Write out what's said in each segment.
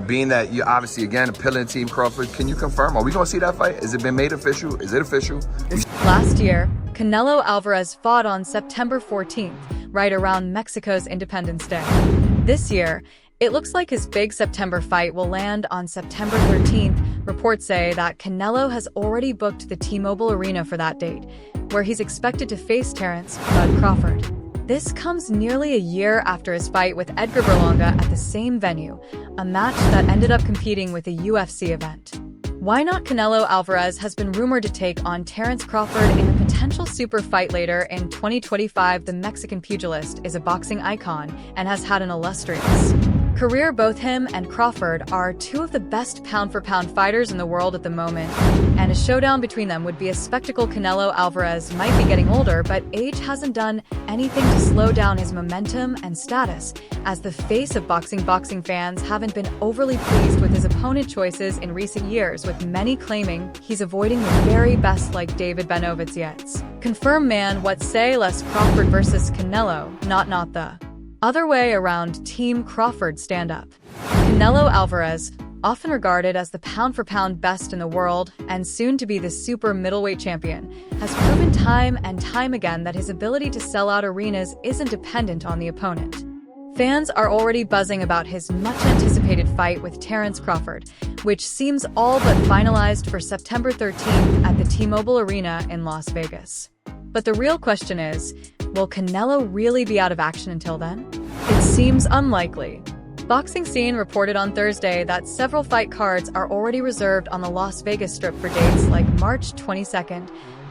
being that you obviously, again, appealing to Team Crawford, can you confirm? Are we going to see that fight? Has it been made official? Is it official? Last year, Canelo Alvarez fought on September 14th, right around Mexico's Independence Day. This year, it looks like his big September fight will land on September 13th. Reports say that Canelo has already booked the T-Mobile Arena for that date, where he's expected to face Terence Crawford. This comes nearly a year after his fight with Edgar Berlanga at the same venue, a match that ended up competing with a UFC event. Why Not Canelo Alvarez has been rumored to take on Terence Crawford in a potential super fight later in 2025. The Mexican pugilist is a boxing icon and has had an illustrious career. Both him and Crawford are two of the best pound-for-pound fighters in the world at the moment, and a showdown between them would be a spectacle. Canelo Alvarez might be getting older, but age hasn't done anything to slow down his momentum and status. As the face of boxing, fans haven't been overly pleased with his opponent choices in recent years, with many claiming he's avoiding the very best like David Benavidez. Confirm man, what say less? Crawford versus Canelo, not the other way around. Team Crawford stand up. Canelo Alvarez, often regarded as the pound-for-pound best in the world and soon to be the super middleweight champion, has proven time and time again that his ability to sell out arenas isn't dependent on the opponent. Fans are already buzzing about his much-anticipated fight with Terence Crawford, which seems all but finalized for September 13th at the T-Mobile Arena in Las Vegas. But the real question is, will Canelo really be out of action until then? It seems unlikely. Boxing Scene reported on Thursday that several fight cards are already reserved on the Las Vegas Strip for dates like March 22nd,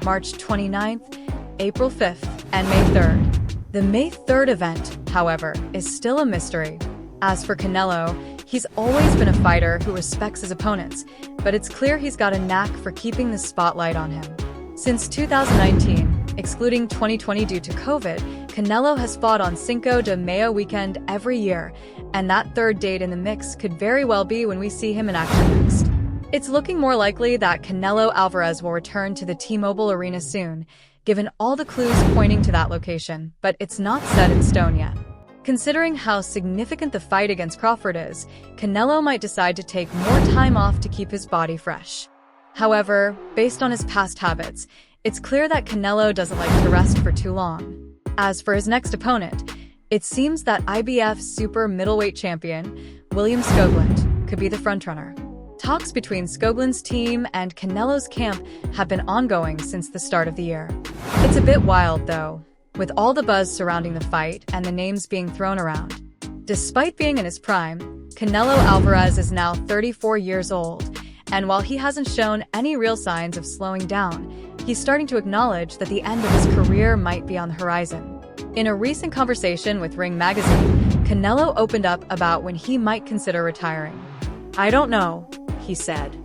March 29th, April 5th, and May 3rd. The May 3rd event, however, is still a mystery. As for Canelo, he's always been a fighter who respects his opponents, but it's clear he's got a knack for keeping the spotlight on him. Since 2019, excluding 2020 due to COVID, Canelo has fought on Cinco de Mayo weekend every year, and that third date in the mix could very well be when we see him in action next. It's looking more likely that Canelo Alvarez will return to the T-Mobile Arena soon, given all the clues pointing to that location, but it's not set in stone yet. Considering how significant the fight against Crawford is, Canelo might decide to take more time off to keep his body fresh. However, based on his past habits, it's clear that Canelo doesn't like to rest for too long. As for his next opponent, it seems that IBF super middleweight champion William Skoglund could be the frontrunner. Talks between Skoglund's team and Canelo's camp have been ongoing since the start of the year. It's a bit wild, though, with all the buzz surrounding the fight and the names being thrown around. Despite being in his prime, Canelo Alvarez is now 34 years old, and while he hasn't shown any real signs of slowing down, he's starting to acknowledge that the end of his career might be on the horizon. In a recent conversation with Ring magazine, Canelo opened up about when he might consider retiring. "I don't know," he said.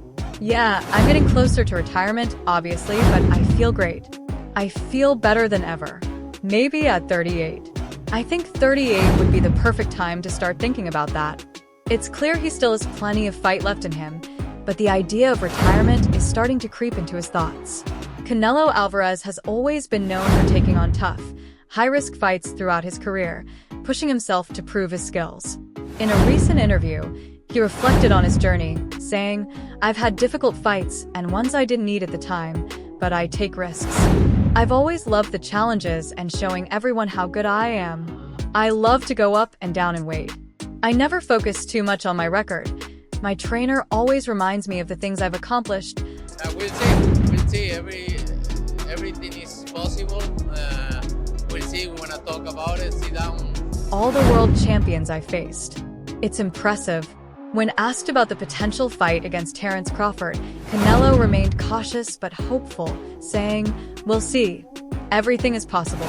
"Yeah, I'm getting closer to retirement, obviously, but I feel great. I feel better than ever. Maybe at 38. I think 38 would be the perfect time to start thinking about that." It's clear he still has plenty of fight left in him, but the idea of retirement is starting to creep into his thoughts. Canelo Alvarez has always been known for taking on tough, high-risk fights throughout his career, pushing himself to prove his skills. In a recent interview, he reflected on his journey, saying, "I've had difficult fights and ones I didn't need at the time, but I take risks. I've always loved the challenges and showing everyone how good I am. I love to go up and down in weight. I never focus too much on my record. My trainer always reminds me of the things I've accomplished." We'll see. Everything is possible. We'll see. We want to talk about it. Sit down. "All the world champions I faced. It's impressive." When asked about the potential fight against Terence Crawford, Canelo remained cautious but hopeful, saying, "We'll see. Everything is possible.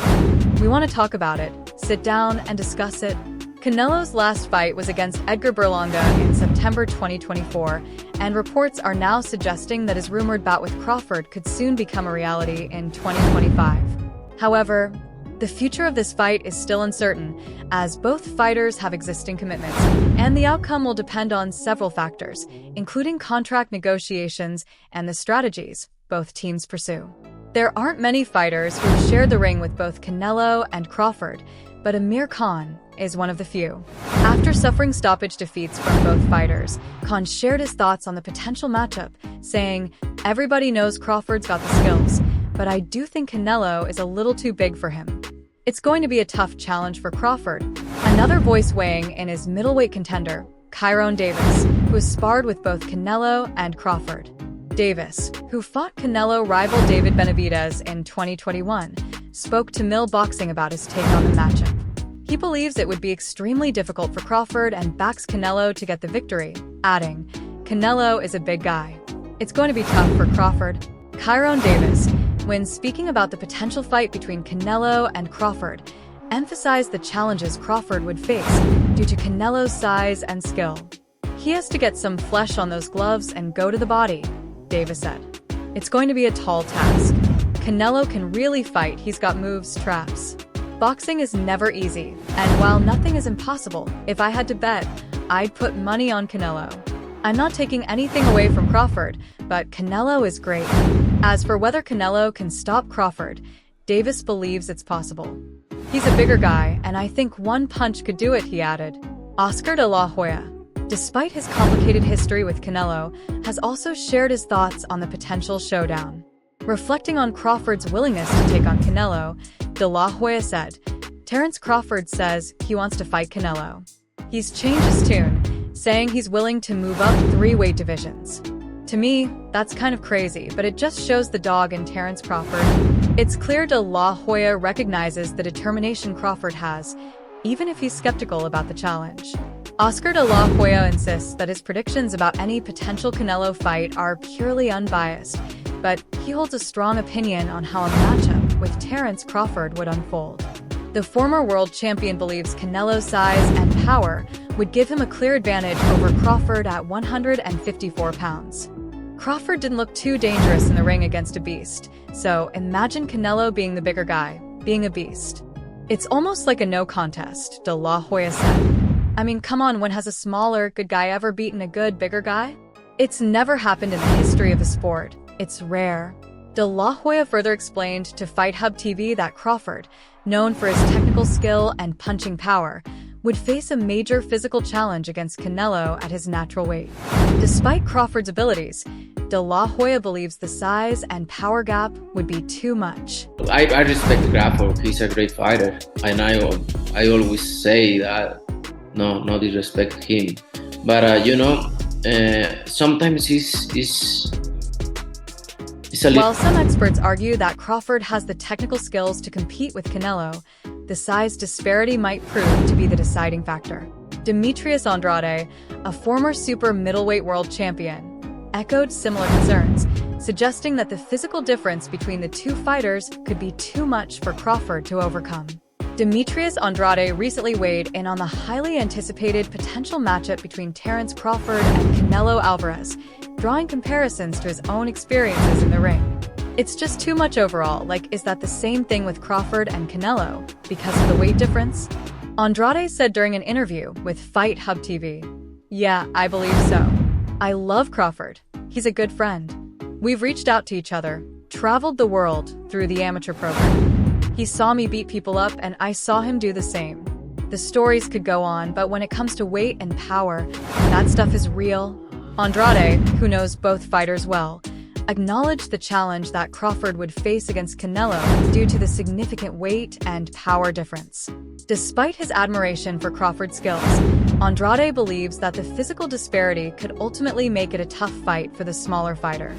We want to talk about it, sit down and discuss it." Canelo's last fight was against Edgar Berlanga in September 2024, and reports are now suggesting that his rumored bout with Crawford could soon become a reality in 2025. However, the future of this fight is still uncertain, as both fighters have existing commitments, and the outcome will depend on several factors, including contract negotiations and the strategies both teams pursue. There aren't many fighters who have shared the ring with both Canelo and Crawford, but Amir Khan is one of the few. After suffering stoppage defeats from both fighters, Khan shared his thoughts on the potential matchup, saying, "Everybody knows Crawford's got the skills, but I do think Canelo is a little too big for him. It's going to be a tough challenge for Crawford." Another voice weighing in is middleweight contender, Kyrone Davis, who has sparred with both Canelo and Crawford. Davis, who fought Canelo rival David Benavidez in 2021, spoke to Mill Boxing about his take on the matchup. He believes it would be extremely difficult for Crawford and backs Canelo to get the victory, adding, "Canelo is a big guy. It's going to be tough for Crawford." Kyrone Davis, when speaking about the potential fight between Canelo and Crawford, emphasized the challenges Crawford would face due to Canelo's size and skill. "He has to get some flesh on those gloves and go to the body," Davis said. "It's going to be a tall task. Canelo can really fight. He's got moves, traps." Boxing is never easy, and while nothing is impossible, if I had to bet, I'd put money on Canelo. I'm not taking anything away from Crawford, but Canelo is great. As for whether Canelo can stop Crawford, Davis believes it's possible. "He's a bigger guy, and I think one punch could do it," he added. Oscar de la Hoya, despite his complicated history with Canelo, has also shared his thoughts on the potential showdown. Reflecting on Crawford's willingness to take on Canelo, de la Hoya said, "Terence Crawford says he wants to fight Canelo. He's changed his tune, saying he's willing to move up 3 weight divisions. To me, that's kind of crazy, but it just shows the dog in Terence Crawford." It's clear de la Hoya recognizes the determination Crawford has, even if he's skeptical about the challenge. Oscar de la Hoya insists that his predictions about any potential Canelo fight are purely unbiased, but he holds a strong opinion on how a matchup with Terence Crawford would unfold. The former world champion believes Canelo's size and power would give him a clear advantage over Crawford at 154 pounds. Crawford didn't look too dangerous in the ring against a beast, so imagine Canelo being the bigger guy, being a beast. "It's almost like a no contest," de la Hoya said. "I mean, come on, when has a smaller, good guy ever beaten a good, bigger guy? It's never happened in the history of the sport. It's rare." De la Hoya further explained to Fight Hub TV that Crawford, known for his technical skill and punching power, would face a major physical challenge against Canelo at his natural weight. Despite Crawford's abilities, de la Hoya believes the size and power gap would be too much. I respect Crawford. He's a great fighter, and I always say that. No disrespect him, but sometimes he's a little. While some experts argue that Crawford has the technical skills to compete with Canelo, the size disparity might prove to be the deciding factor. Demetrius Andrade, a former super middleweight world champion, echoed similar concerns, suggesting that the physical difference between the two fighters could be too much for Crawford to overcome. Demetrius Andrade recently weighed in on the highly anticipated potential matchup between Terence Crawford and Canelo Alvarez, drawing comparisons to his own experiences in the ring. "It's just too much overall. Like, is that the same thing with Crawford and Canelo, because of the weight difference?" Andrade said during an interview with Fight Hub TV, "Yeah, I believe so. I love Crawford. He's a good friend. We've reached out to each other, traveled the world through the amateur program. He saw me beat people up, and I saw him do the same. The stories could go on, but when it comes to weight and power, that stuff is real." Andrade, who knows both fighters well, acknowledged the challenge that Crawford would face against Canelo due to the significant weight and power difference. Despite his admiration for Crawford's skills, Andrade believes that the physical disparity could ultimately make it a tough fight for the smaller fighter.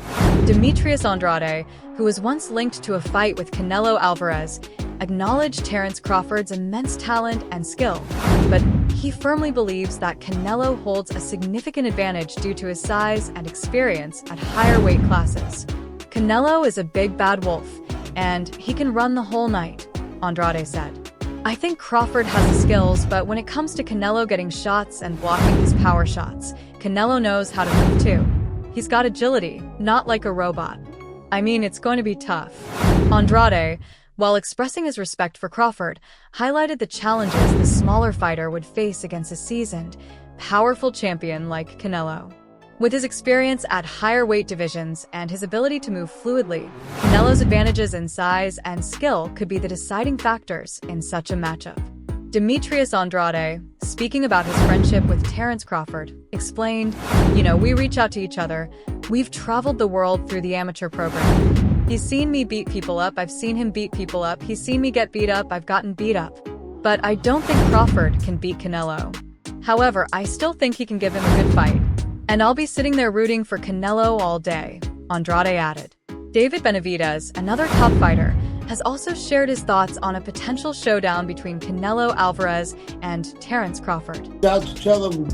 Demetrius Andrade, who was once linked to a fight with Canelo Alvarez, acknowledged Terence Crawford's immense talent and skill, but he firmly believes that Canelo holds a significant advantage due to his size and experience at higher weight classes. "Canelo is a big bad wolf, and he can run the whole night," Andrade said. "I think Crawford has the skills, but when it comes to Canelo getting shots and blocking his power shots, Canelo knows how to move too. He's got agility, not like a robot. I mean, it's going to be tough." Andrade, while expressing his respect for Crawford, highlighted the challenges the smaller fighter would face against a seasoned, powerful champion like Canelo. With his experience at higher weight divisions and his ability to move fluidly, Canelo's advantages in size and skill could be the deciding factors in such a matchup. Demetrius Andrade, speaking about his friendship with Terence Crawford, explained, we reach out to each other. We've traveled the world through the amateur program. He's seen me beat people up, I've seen him beat people up, he's seen me get beat up, I've gotten beat up. But I don't think Crawford can beat Canelo. However, I still think he can give him a good fight. And I'll be sitting there rooting for Canelo all day, Andrade added. David Benavidez, another top fighter, has also shared his thoughts on a potential showdown between Canelo Alvarez and Terence Crawford. Out to tell him,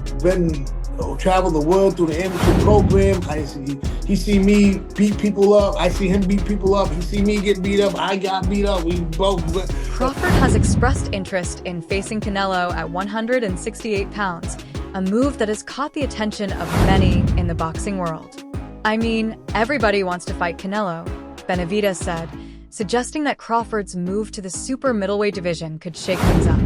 travel the world through the amateur program. He see me beat people up. I see him beat people up. He see me get beat up. I got beat up. We both. Crawford has expressed interest in facing Canelo at 168 pounds, a move that has caught the attention of many in the boxing world. I mean, everybody wants to fight Canelo, Benavidez said, suggesting that Crawford's move to the super middleweight division could shake things up.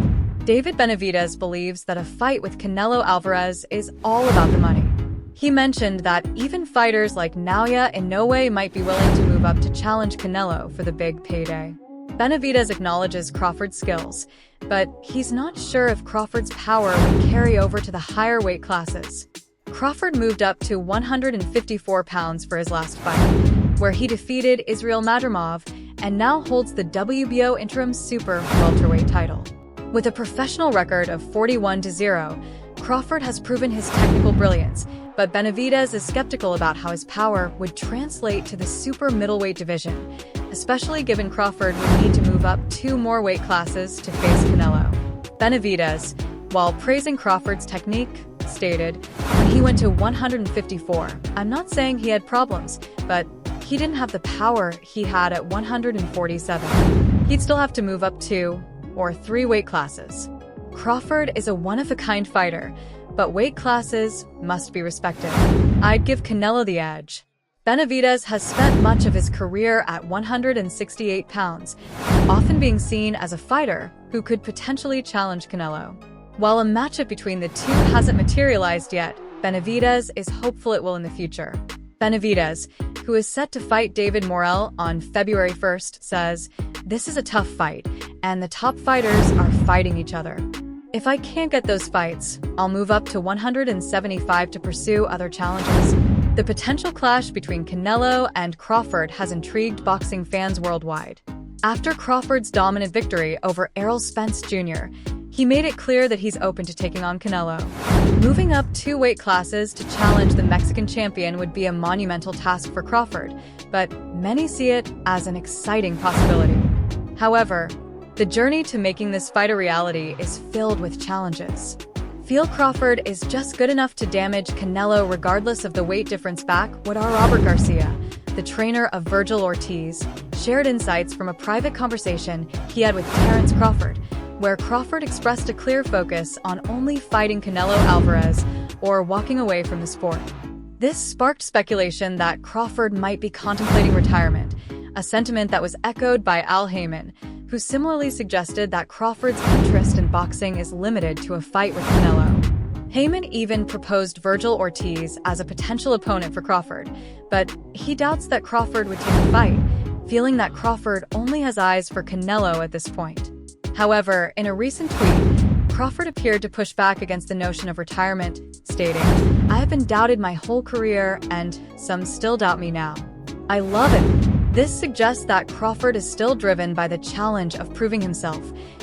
David Benavidez believes that a fight with Canelo Alvarez is all about the money. He mentioned that even fighters like Naoya Inoue might be willing to move up to challenge Canelo for the big payday. Benavidez acknowledges Crawford's skills, but he's not sure if Crawford's power would carry over to the higher weight classes. Crawford moved up to 154 pounds for his last fight, where he defeated Israel Madrimov and now holds the WBO interim super welterweight title. With a professional record of 41-0, Crawford has proven his technical brilliance, but Benavidez is skeptical about how his power would translate to the super middleweight division, especially given Crawford would need to move up 2 more weight classes to face Canelo. Benavidez, while praising Crawford's technique, stated, when he went to 154, I'm not saying he had problems, but he didn't have the power he had at 147. He'd still have to move up 2 or 3 weight classes. Crawford is a one-of-a-kind fighter, but weight classes must be respected. I'd give Canelo the edge. Benavidez has spent much of his career at 168 pounds, often being seen as a fighter who could potentially challenge Canelo. While a matchup between the two hasn't materialized yet, Benavidez is hopeful it will in the future. Benavidez, who is set to fight David Morrell on February 1st, says, "This is a tough fight, and the top fighters are fighting each other. If I can't get those fights, I'll move up to 175 to pursue other challenges." The potential clash between Canelo and Crawford has intrigued boxing fans worldwide. After Crawford's dominant victory over Errol Spence Jr., he made it clear that he's open to taking on Canelo. Moving up 2 weight classes to challenge the Mexican champion would be a monumental task for Crawford, but many see it as an exciting possibility. However, the journey to making this fight a reality is filled with challenges. Feel Crawford is just good enough to damage Canelo regardless of the weight difference back? What are Robert Garcia, the trainer of Virgil Ortiz, shared insights from a private conversation he had with Terence Crawford, where Crawford expressed a clear focus on only fighting Canelo Alvarez or walking away from the sport. This sparked speculation that Crawford might be contemplating retirement, a sentiment that was echoed by Al Heyman, who similarly suggested that Crawford's interest in boxing is limited to a fight with Canelo. Heyman even proposed Virgil Ortiz as a potential opponent for Crawford, but he doubts that Crawford would take the fight, feeling that Crawford only has eyes for Canelo at this point. However, in a recent tweet, Crawford appeared to push back against the notion of retirement, stating, "I have been doubted my whole career, and some still doubt me now. I love it." This suggests that Crawford is still driven by the challenge of proving himself,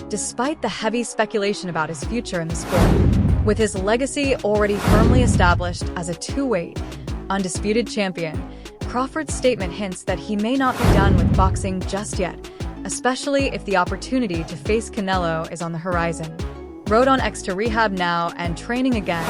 despite the heavy speculation about his future in the sport. With his legacy already firmly established as a 2-weight, undisputed champion, Crawford's statement hints that he may not be done with boxing just yet, especially if the opportunity to face Canelo is on the horizon. Wrote on X to rehab now and training again,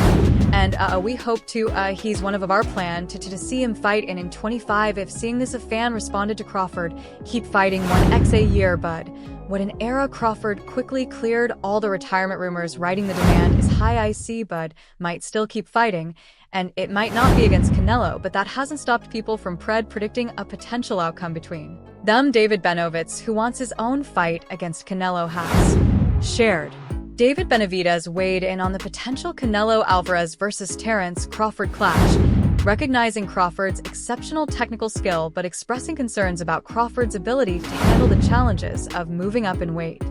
and we hope to, he's one of our plan to see him fight in 25. If seeing this, a fan responded to Crawford, "Keep fighting 1x a year, bud." What an era. Crawford quickly cleared all the retirement rumors, writing, "The demand is high, I see, bud, might still keep fighting, and it might not be against Canelo, but that hasn't stopped people from predicting a potential outcome between them." David Benovitz, who wants his own fight against Canelo, has shared. David Benavidez weighed in on the potential Canelo Alvarez versus Terence Crawford clash, recognizing Crawford's exceptional technical skill but expressing concerns about Crawford's ability to handle the challenges of moving up in weight.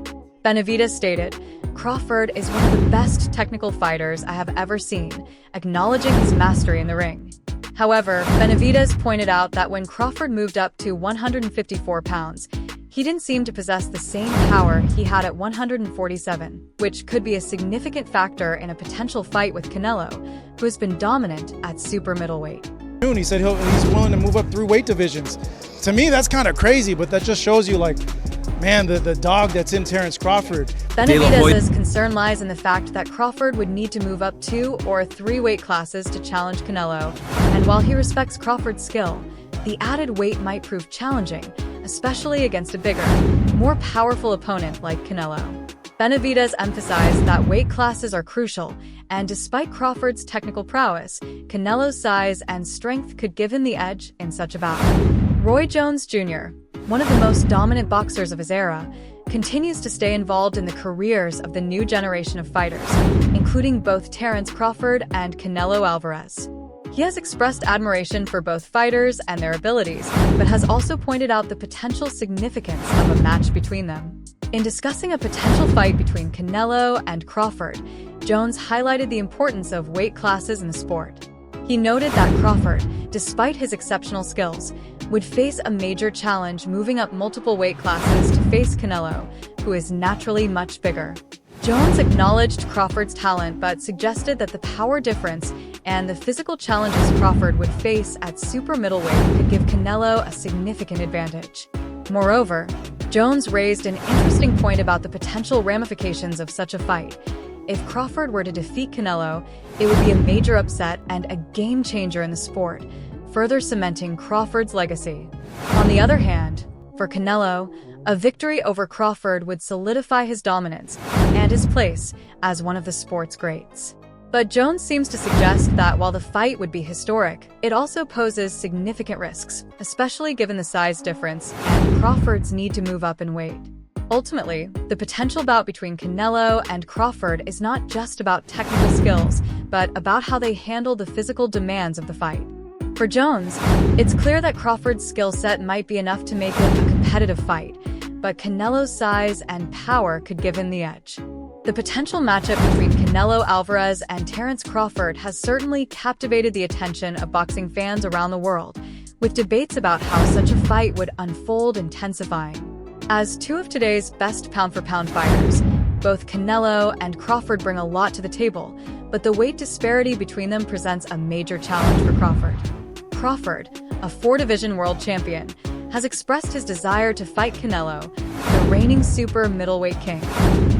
Benavidez stated, Crawford is one of the best technical fighters I have ever seen, acknowledging his mastery in the ring. However, Benavidez pointed out that when Crawford moved up to 154 pounds, he didn't seem to possess the same power he had at 147, which could be a significant factor in a potential fight with Canelo, who has been dominant at super middleweight. He said he's willing to move up through weight divisions. To me, that's kind of crazy, but that just shows you, like, man, the dog that's in Terence Crawford. Benavidez's concern lies in the fact that Crawford would need to move up 2 or 3 weight classes to challenge Canelo, and while he respects Crawford's skill, the added weight might prove challenging, especially against a bigger, more powerful opponent like Canelo. Benavidez emphasized that weight classes are crucial, and despite Crawford's technical prowess, Canelo's size and strength could give him the edge in such a bout. Roy Jones Jr., one of the most dominant boxers of his era, continues to stay involved in the careers of the new generation of fighters, including both Terence Crawford and Canelo Alvarez. He has expressed admiration for both fighters and their abilities, but has also pointed out the potential significance of a match between them. In discussing a potential fight between Canelo and Crawford, Jones highlighted the importance of weight classes in the sport. He noted that Crawford, despite his exceptional skills, would face a major challenge moving up multiple weight classes to face Canelo, who is naturally much bigger. Jones acknowledged Crawford's talent but suggested that the power difference and the physical challenges Crawford would face at super middleweight could give Canelo a significant advantage. Moreover, Jones raised an interesting point about the potential ramifications of such a fight. If Crawford were to defeat Canelo, it would be a major upset and a game-changer in the sport, further cementing Crawford's legacy. On the other hand, for Canelo, a victory over Crawford would solidify his dominance and his place as one of the sport's greats. But Jones seems to suggest that while the fight would be historic, it also poses significant risks, especially given the size difference and Crawford's need to move up in weight. Ultimately, the potential bout between Canelo and Crawford is not just about technical skills, but about how they handle the physical demands of the fight. For Jones, it's clear that Crawford's skill set might be enough to make it a competitive fight, but Canelo's size and power could give him the edge. The potential matchup between Canelo Alvarez and Terence Crawford has certainly captivated the attention of boxing fans around the world, with debates about how such a fight would unfold intensifying. As two of today's best pound-for-pound fighters, both Canelo and Crawford bring a lot to the table, but the weight disparity between them presents a major challenge for Crawford. Crawford, a 4-division world champion, has expressed his desire to fight Canelo, the reigning super middleweight king.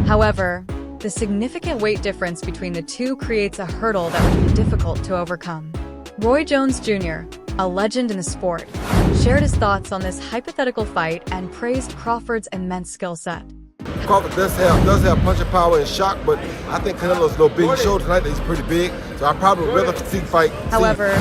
However, the significant weight difference between the two creates a hurdle that would be difficult to overcome. Roy Jones Jr., a legend in the sport, shared his thoughts on this hypothetical fight and praised Crawford's immense skill set. Crawford does have punching power and shock, but I think Canelo's a little big. He showed tonight that he's pretty big, so I probably would rather see fight. However,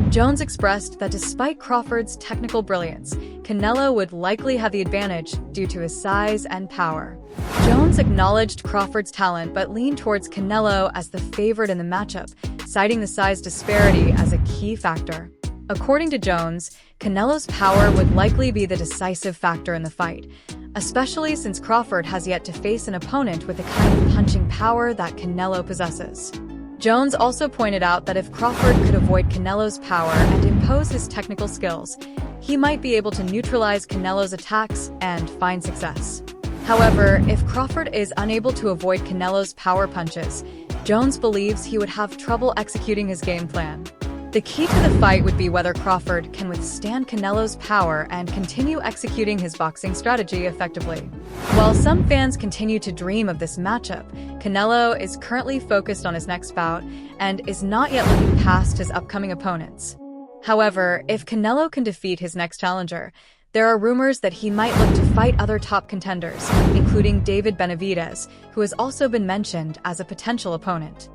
Jones expressed that despite Crawford's technical brilliance, Canelo would likely have the advantage due to his size and power. Jones acknowledged Crawford's talent but leaned towards Canelo as the favorite in the matchup, citing the size disparity as a key factor. According to Jones, Canelo's power would likely be the decisive factor in the fight, especially since Crawford has yet to face an opponent with the kind of punching power that Canelo possesses. Jones also pointed out that if Crawford could avoid Canelo's power and impose his technical skills, he might be able to neutralize Canelo's attacks and find success. However, if Crawford is unable to avoid Canelo's power punches, Jones believes he would have trouble executing his game plan. The key to the fight would be whether Crawford can withstand Canelo's power and continue executing his boxing strategy effectively. While some fans continue to dream of this matchup, Canelo is currently focused on his next bout and is not yet looking past his upcoming opponents. However, if Canelo can defeat his next challenger, there are rumors that he might look to fight other top contenders, including David Benavidez, who has also been mentioned as a potential opponent.